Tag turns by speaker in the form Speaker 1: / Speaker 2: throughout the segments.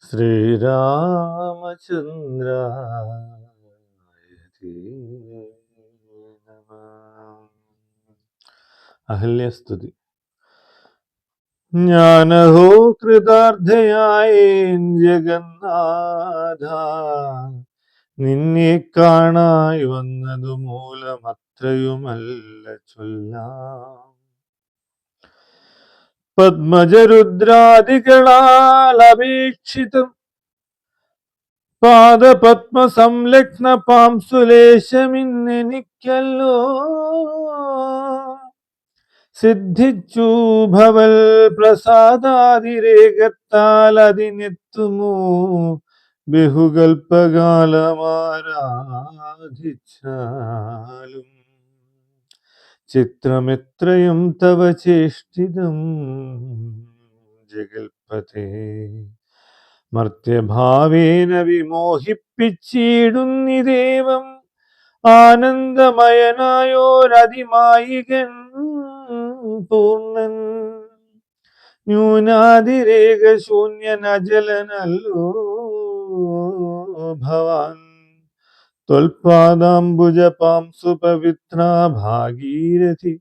Speaker 1: ശ്രീരാമചന്ദ്രായ നമഃ. അഹല്യസ്തുതി. ജ്ഞാനഹോ കൃതാർത്ഥയായേൻ ജഗന്നാഥ, നിന്നെ കാണായി വന്നതു മൂലമത്രയുമല്ല ചൊല്ലാം. പത്മജരുദ്രാദികളാൽ അപേക്ഷിതം പാദപത്മ സംലഗ്ന പാംസുലേശമിന്നെനിക്കല്ലോ സിദ്ധിച്ചു ഭവൽ പ്രസാദാതിരേകത്താൽ അതിനെത്തുമോ ബഹുകൽപ്പകാലമാരാധിച്ചാലും. ചിത്രമെത്രയും തവ ചേഷ്ടിതം ജഗൽപതേ, മർത്യഭാവേന വിമോഹിപ്പിച്ചിടുന്നിദേവം ആനന്ദമയനായോരതിമായികൻ പൂർണ്ണൻ. ന്യൂനാതിരേക ശൂന്യനജലനല്ലോ ഭവാൻ, ത്വൽപാദാംബുജപാംസു പവിത്ര ഭാഗീരഥി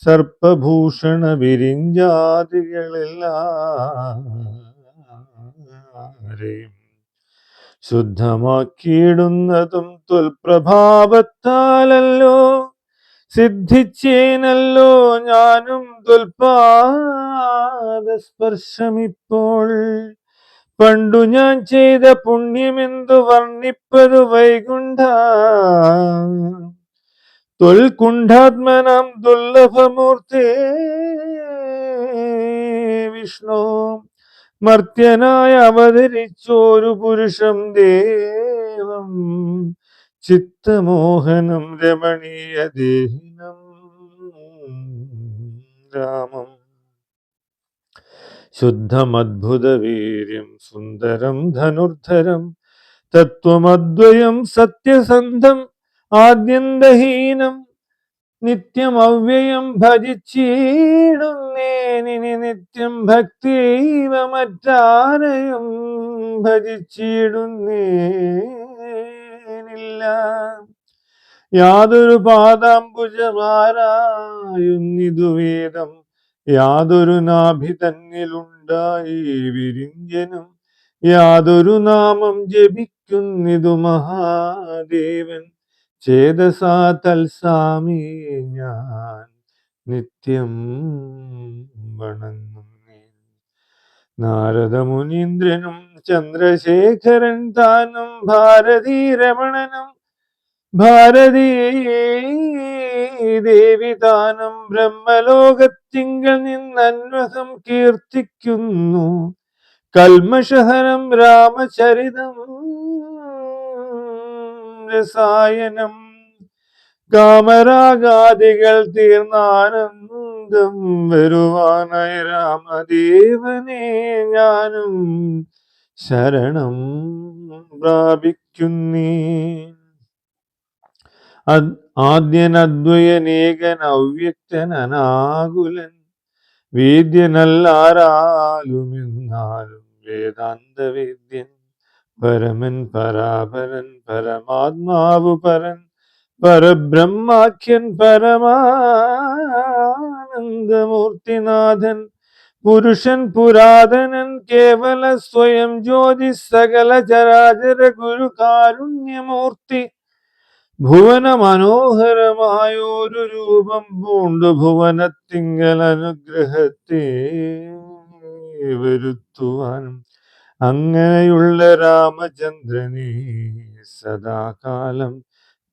Speaker 1: സർപ്പഭൂഷണ വിരിഞ്ചാദികളെല്ലാരെയും ശുദ്ധമാക്കിയിടുന്നതും ത്വൽപ്രഭാവത്താലല്ലോ. സിദ്ധിച്ചേനല്ലോ ഞാനും ത്വൽപാദസ്പർശമിപ്പോൾ. പണ്ടു ഞാൻ ചെയ്ത പുണ്യമെന്തു വർണ്ണിപ്പതു വൈകുണ്ഠ, ത്വൽകുണ്ഠാത്മനാം ദുർലഭമൂർത്തേ വിഷ്ണു. മർത്യനായി അവതരിച്ചോരു പുരുഷം ദേവം, ചിത്തമോഹനം രമണീയ ദേഹിനം രാമം. ശുദ്ധമദ്ഭുതവീര്യം സുന്ദരം ധനുർധരം, തത്വമദ്വയം സത്യസന്ധം ആദ്യന്തഹീനം. നിത്യം അവ്യയം ഭജിച്ചിടുന്നേനിനി നിത്യം ഭക്തിവ മറ്റാരെയും ഭജിച്ചിടുന്നേനില്ല. യാതൊരു പാദാംബുജമാരായുന്നിതു വേദം, യാതൊരു നാഭി തന്നിലുണ്ടായി വിരിഞ്ചനും. യാതൊരു നാമം ജപിക്കുന്നിതു മഹാദേവൻ, ചേതസാ തൽസാമി ഞാൻ നിത്യം വണങ്ങുന്നേ. നാരദ മുനീന്ദ്രനും ചന്ദ്രശേഖരൻ താനും ഭാരതീ രമണനും ഭാരതീ ദേവി താനും ബ്രഹ്മലോകത്തിങ്കൽ നിന്നന്വസം കീർത്തിക്കുന്നു കൽമഷഹരം രാമചരിതം രസായനം. കാമരാഗാദികൾ തീർന്നാനന്ദം വരുവാനായി രാമദേവനെ ഞാനും ശരണം പ്രാപിക്കുന്നേ. ആദ്യനദ്വയനേകൻ അവ്യക്തൻ അനാകുലൻ, വേദ്യനല്ലാരാലുമെന്നാലും വേദാന്തവേദ്യൻ. പരമൻ പരാപരൻ പരമാത്മാവു പരൻ, പരബ്രഹ്മാഖ്യൻ പരമാനന്ദമൂർത്തിനാഥൻ. പുരുഷൻ പുരാതനൻ കേവല സ്വയം ജ്യോതി, സകല ചരാചര ഗുരു കാരുണ്യമൂർത്തി. ഭുവന മനോഹരമായൊരു രൂപം പൂണ്ടു ഭുവനത്തിങ്കൽ അനുഗ്രഹത്തെ വരുത്തുവാനും. അങ്ങനെയുള്ള രാമചന്ദ്രനെ സദാകാലം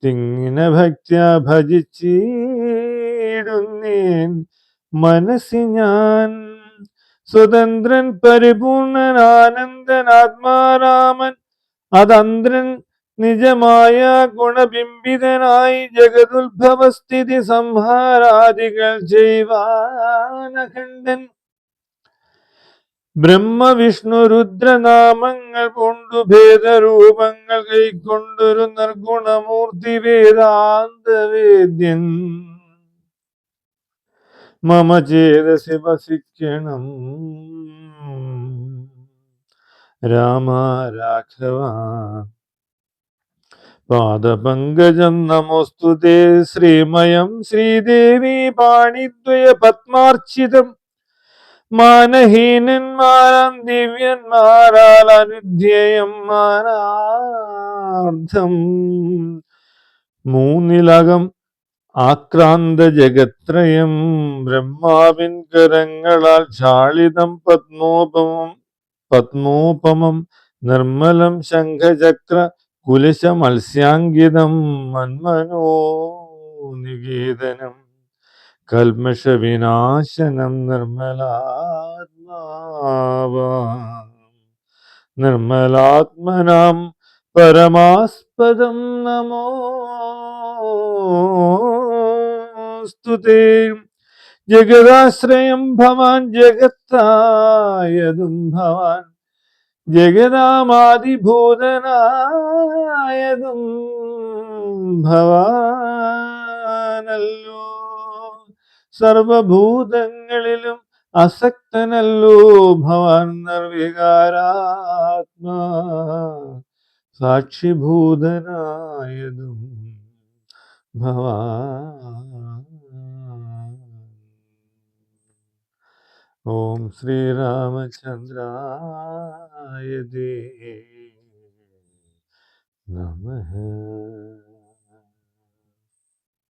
Speaker 1: തിങ്ങിന ഭക്ത്യാ ഭജിച്ചിടുന്നേൻ മനസ്സി ഞാൻ. സ്വതന്ത്രൻ പരിപൂർണൻ ആനന്ദൻ ആത്മാരാമൻ, അതന്ത്രൻ നിജമായ ഗുണബിംബിതനായി ജഗതുത്ഭവസ്ഥിതി സംഹാരാദികൾ ചെയ്വാനഖണ്ഡൻ. ബ്രഹ്മ വിഷ്ണു രുദ്രനാമങ്ങൾ കൊണ്ടു ഭേദരൂപങ്ങൾ കൈക്കൊണ്ടൊരു നിർഗുണമൂർത്തി വേദാന്തവേദ്യൻ. മമ ചേതസി വസിക്കണം രാമ രാഘവ പാദപങ്കജം നമോസ്തുതേ ശ്രീമയം ശ്രീദേവി പാണിദ്വയ പത്മാർച്ചിതം മാനഹീനന്മാരാം ദിവ്യന്മാരാൽ അനുധ്യേയം മാനാർത്ഥം മൂന്നിലകം ആക്രാന്ത ജഗത്രയം ബ്രഹ്മാവിൻ കരങ്ങളാൽ ഛാളിതം പത്മോപമം നിർമ്മലം ശംഖചക്ര കുലശ മത്സ്യാങ്കിതം മന്മനോ നികേതനം കൽമഷ വിനാശനം നിർമ്മലാത്മനാം പരമാസ്പദം നമോസ്തുതേ ജഗദാശ്രയം ഭവാൻ ജഗത്തായതും ഭവാൻ ജഗദാമാദിഭൂതനായതും ഭവാനല്ലോ സർവഭൂതങ്ങളിലും അസക്തനല്ലോ ഭവാൻ നിർവികാരാത്മാ സാക്ഷിഭൂതനായതും ഭവാൻ. ഓം ശ്രീരാമചന്ദ്രായ നമഃ.